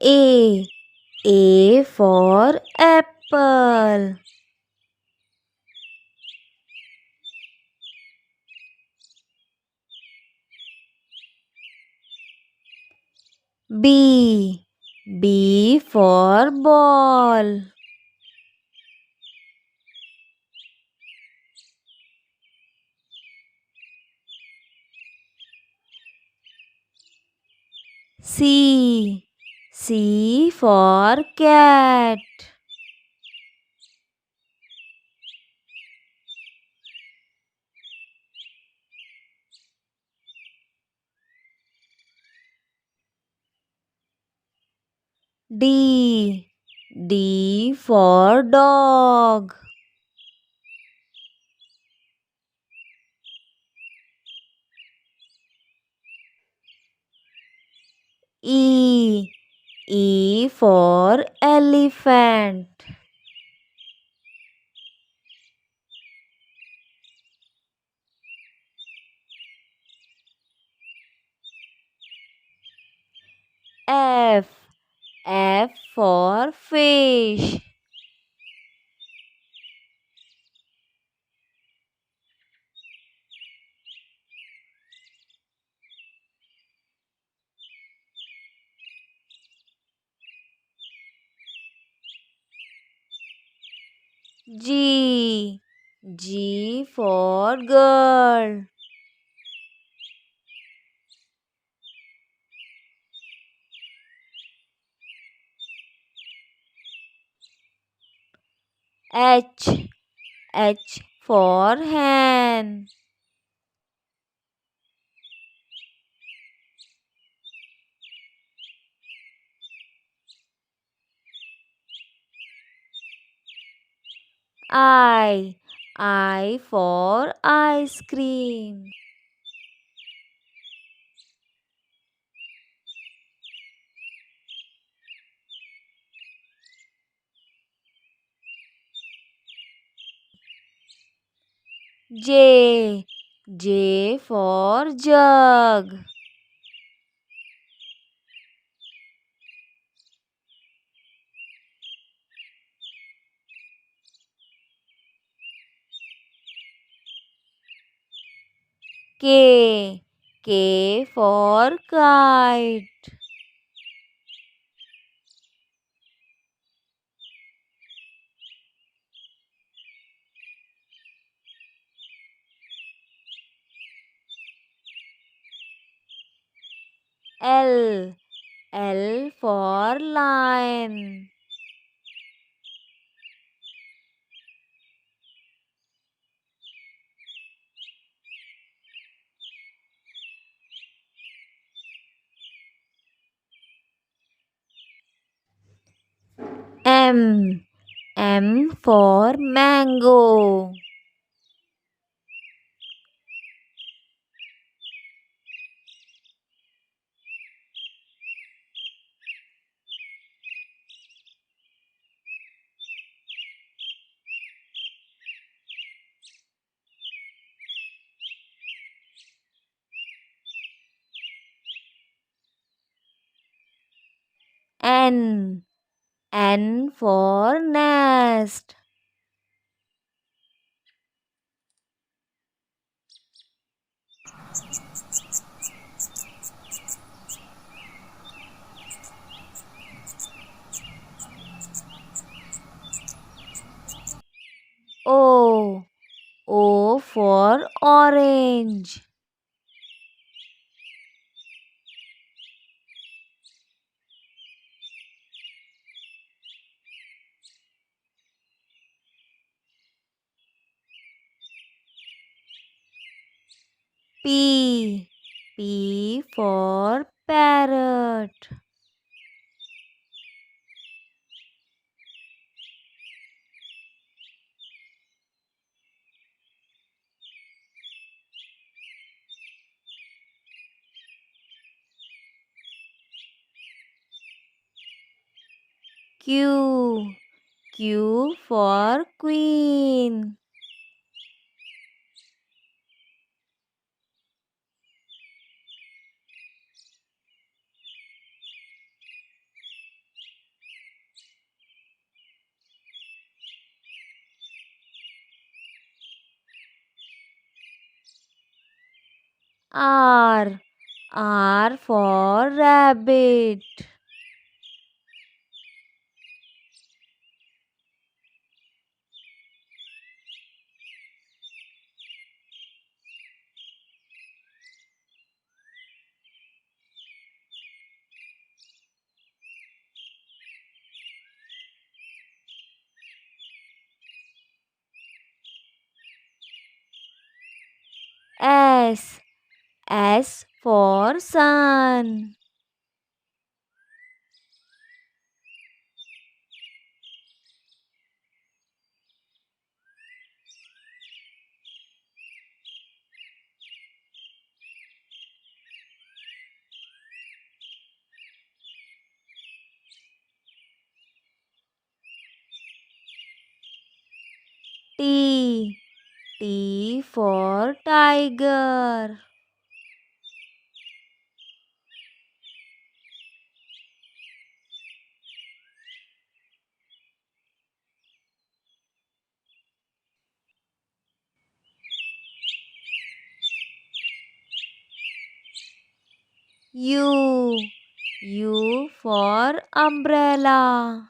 A. A for apple. B. B for ball. C. C for cat. D. D for dog. E. E for elephant. F. F for fish. G. G for girl. H. H for hen. I. I for ice cream. J. J for jug. K. K for kite. L. L for lion. M. M for mango. N. N for nest. O. O for orange. P. P for parrot. Q. Q for queen. R. R for rabbit. S. S for sun. T. T for tiger. U. U for umbrella.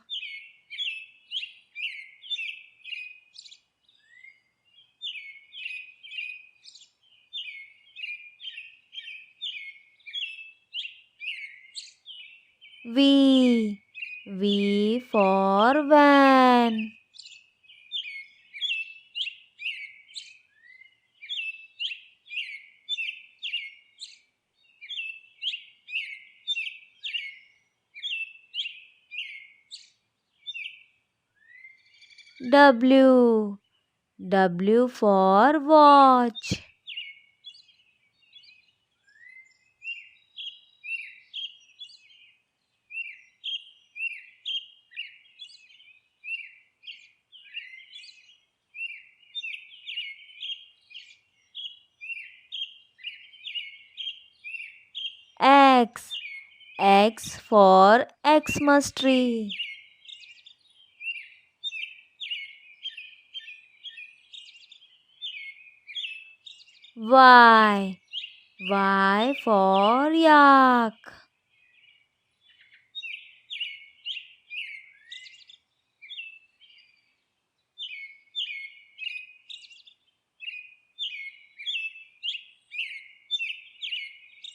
V. V for van. W. W for watch. X. X for Xmas tree. Y. Y for yak.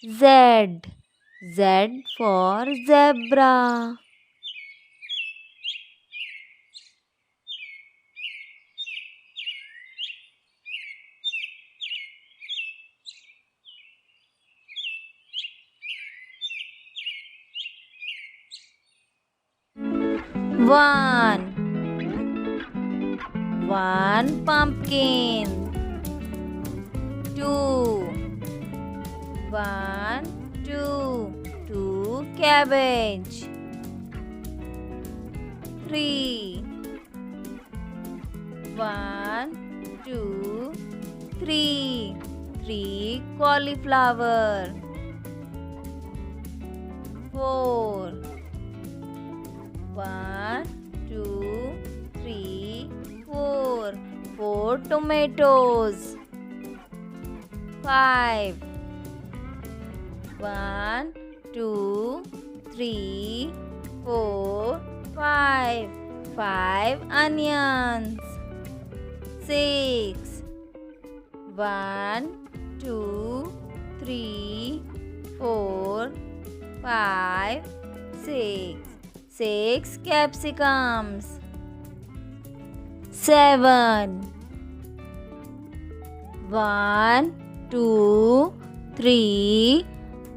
Z. Z for zebra. One. One pumpkin. Two. One, two. Two cabbage. Three. One, two, three. Three cauliflower. Four. One, two, three, four. Four tomatoes. Five. One, two, three, four, five. Five onions. Six. One, two, three, four, five, six. Six capsicums. Seven. One, two, three,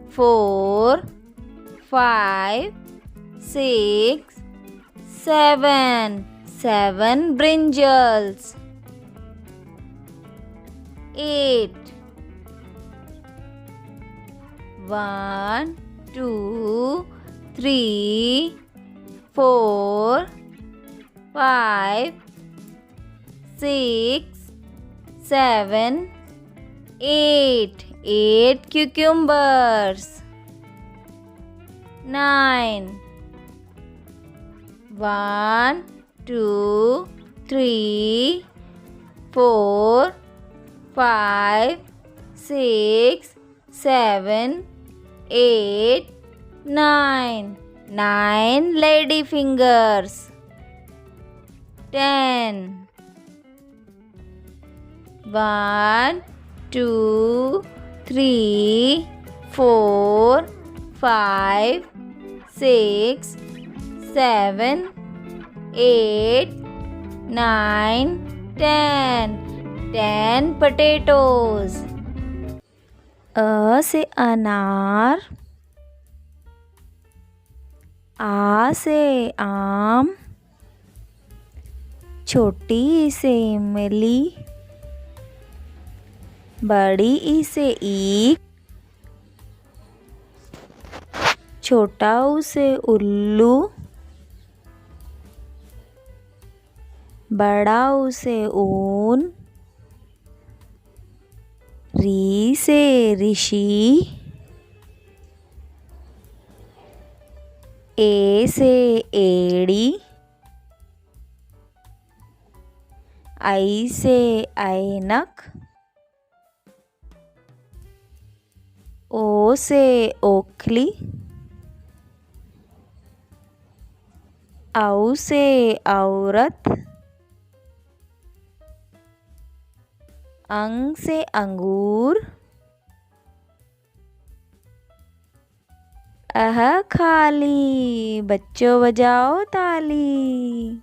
four, five, six, seven. Seven brinjals. Eight. One, two, three, four, five, six, seven, eight. Eight cucumbers. Nine. One, two, three, four, five, six, 7, 8, 9. 9 lady fingers. 10. 1, 2, 3, 4, 5, 6, 7, 8, 9, 10. 10 potatoes. A से अनार, आ से आम, छोटी ई से इमली, बड़ी ई से ईख, छोटा ऊ से उल्लू, बड़ा ऊ से ऊन, री से ऋषि, ए से एड़ी, आई से ऐनक, ओ से ओखली, औ से औरत, अंग से अंगूर, अह खाली, बच्चों बजाओ ताली।